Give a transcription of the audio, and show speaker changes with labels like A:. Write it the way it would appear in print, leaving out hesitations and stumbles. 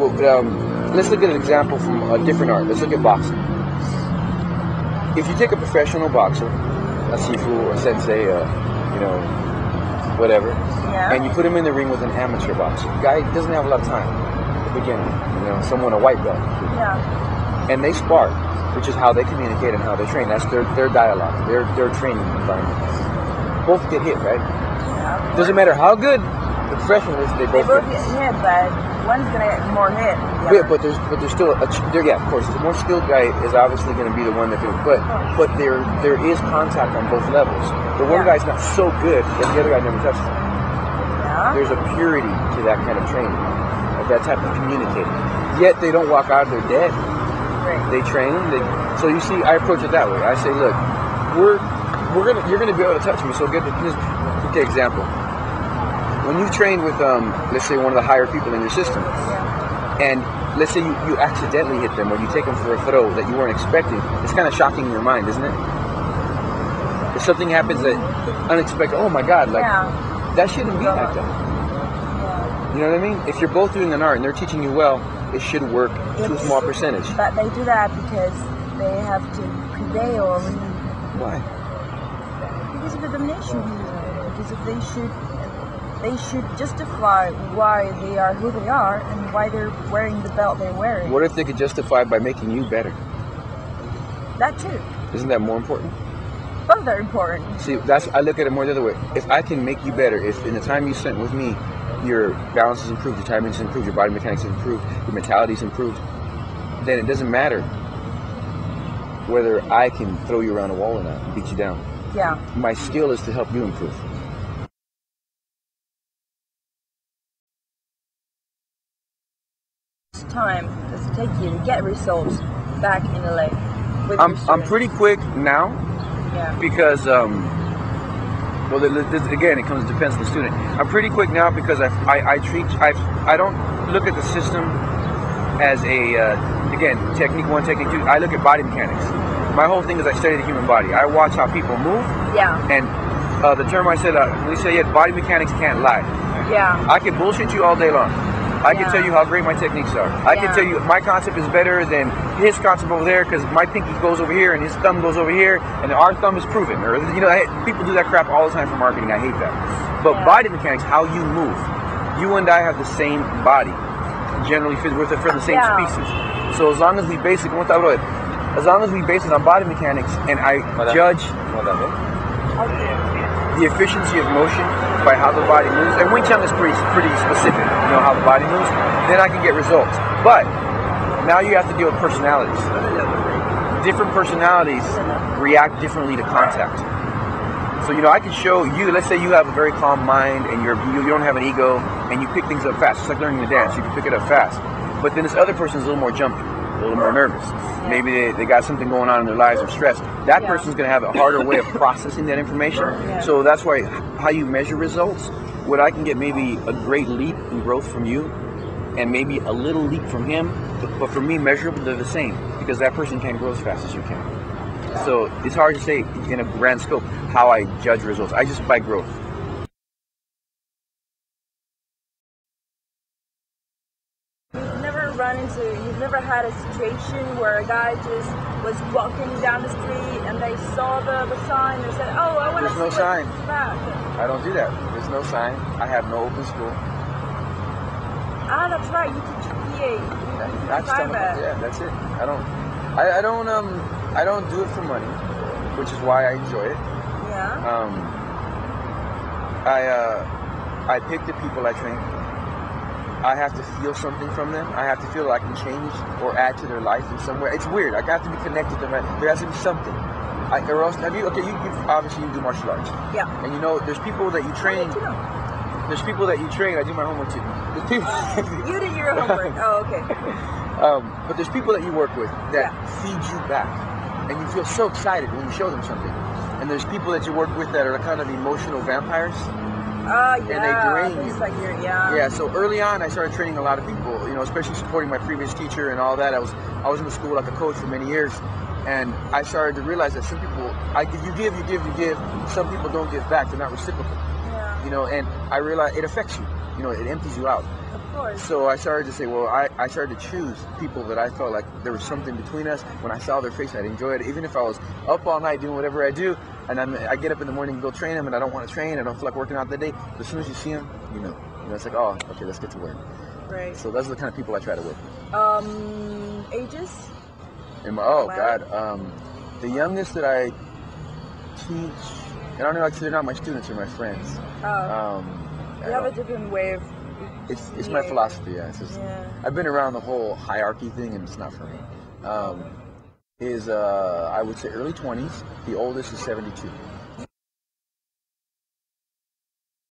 A: let's look at an example from a different art. Let's look at boxing. If you take a professional boxer, a Sifu, a sensei, whatever, and you put him in the ring with an amateur boxer, the guy doesn't have a lot of time at the beginning, someone a white belt. And they spar, which is how they communicate and how they train. That's their dialogue, their training environment. Both get hit, right? Doesn't matter how good the professional is, they both
B: get hit, but one's gonna get more hit.
A: Yeah, but there's still of course, the more skilled guy is obviously going to be the one that do it. But there is contact on both levels. The one guy's not so good that the other guy never touches him. There's a purity to that kind of training, of that type of communicating. Yet they don't walk out of there dead. They train. So you see, I approach it that way. I say, look, you're gonna be able to touch me. So okay, example. When you train with let's say one of the higher people in your system, and let's say you accidentally hit them or you take them for a throw that you weren't expecting, it's kind of shocking in your mind, isn't it? If something happens that unexpected, oh my God, that shouldn't be like that. You know what I mean? If you're both doing an art and they're teaching you well, it should work to a small percentage.
B: But they do that because they have to prevail.
A: Why?
B: Because of the domination. Because if they should justify why they are who they are and why they're wearing the belt they're wearing.
A: What if they could justify by making you better?
B: That too.
A: Isn't that more important?
B: Both are important.
A: See, I look at it more the other way. If I can make you better, if in the time you spent with me, your balance is improved, your timing is improved, your body mechanics is improved, your mentality is improved, then it doesn't matter whether I can throw you around a wall or not and beat you down.
B: Yeah.
A: My skill is to help you improve.
B: Time does it take you to get results back in LA?
A: I'm pretty quick now, because again, it depends on the student. I'm pretty quick now because I don't look at the system as again, technique 1, technique 2. I look at body mechanics. My whole thing is I study the human body. I watch how people move. And the term I said, we say body mechanics can't lie. I can bullshit you all day long. I can tell you how great my techniques are. I can tell you my concept is better than his concept over there because my pinky goes over here and his thumb goes over here and our thumb is proven. Or people do that crap all the time for marketing. I hate that. But body mechanics, how you move. You and I have the same body, generally for the same species. So as long as we base it, on body mechanics, and I judge the efficiency of motion by how the body moves, and Wing Chun is pretty specific, how the body moves, then I can get results. But now you have to deal with personalities. Different personalities react differently to contact. So I can show you, let's say you have a very calm mind and you don't have an ego and you pick things up fast. It's like learning to dance, you can pick it up fast. But then this other person's a little more jumpy, a little more nervous. Maybe they got something going on in their lives or stress. That person's going to have a harder way of processing that information. So that's why how you measure results, what I can get maybe a great leap in growth from you and maybe a little leap from him, but for me measurable, they're the same because that person can't grow as fast as you can. So it's hard to say in a grand scope how I judge results. I just by growth.
B: You've never had a situation where a guy just was walking down the street and they saw the sign and said, oh, I want to see
A: There's no sign.
B: Back.
A: I don't do that. There's no sign. I have no open school.
B: Ah, that's right. You teach PA.
A: That's it. I don't do it for money, which is why I enjoy it. I pick the people I train. I have to feel something from them. I have to feel like I can change or add to their life in some way. It's weird. I have to be connected to them. There has to be something. Or else, you obviously you do martial arts. And there's people that you train. There's people that you train. I do my homework too. There's people.
B: You did your homework. Oh, okay.
A: But there's people that you work with that feed you back, and you feel so excited when you show them something. And there's people that you work with that are kind of emotional vampires. And they drain you.
B: Like
A: so early on I started training a lot of people, especially supporting my previous teacher and all that. I was in the school like a coach for many years, and I started to realize that some people, you give, some people don't give back. They're not reciprocal. And I realized it affects you. you know, it empties you out.
B: Of course.
A: So I started to say, well, I started to choose people that I felt like there was something between us. When I saw their face, I'd enjoy it. Even if I was up all night doing whatever I do, and I get up in the morning and go train them, and I don't want to train, I don't feel like working out that day. But as soon as you see them, you know, it's like, oh, okay, let's get to work.
B: Right.
A: So those are the kind of people I try to work with.
B: Ages?
A: The youngest that I teach, and I don't know, actually, they're not my students, they're my friends.
B: You have a different way of.
A: It's my philosophy, yeah. It's just, I've been around the whole hierarchy thing, and it's not for me. I would say early 20s. The oldest is 72.